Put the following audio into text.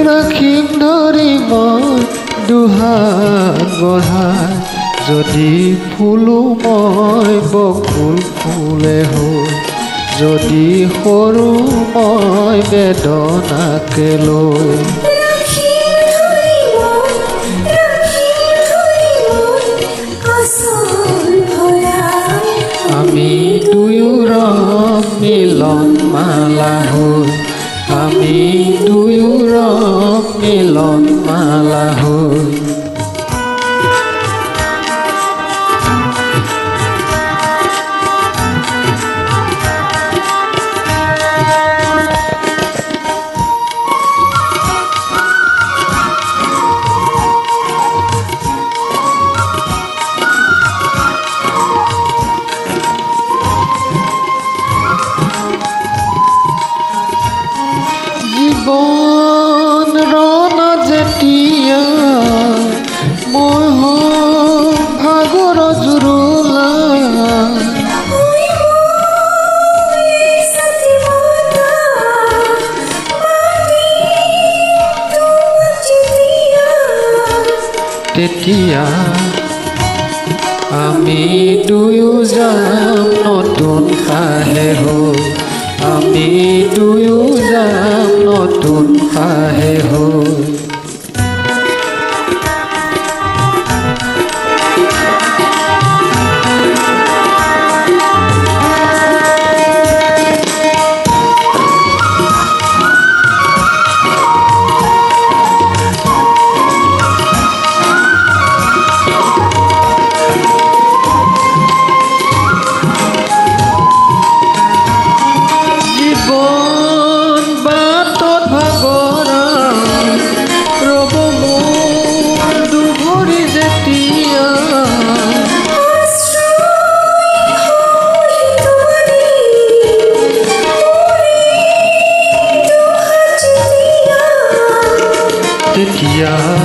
ৰাখিম ধৰি মই দুহাত বঢ়াই যদি ফুলো মই বকুল ফুলে হৈ যদি সৰু মই বেদনাকে লৈ আমি দুয়োৰ মিলন মালা হৈ আমি দুয়োৰ মিলন মালা হৈ জীৱন ৰণ যেতিয়া মই ভাগৰ জুৰুলা তেতিয়া আমি দুয়ো যাম নতুন কাহে হৈ আমি দুয়ো যাম নতুন কাহে হৈ তেতিয়া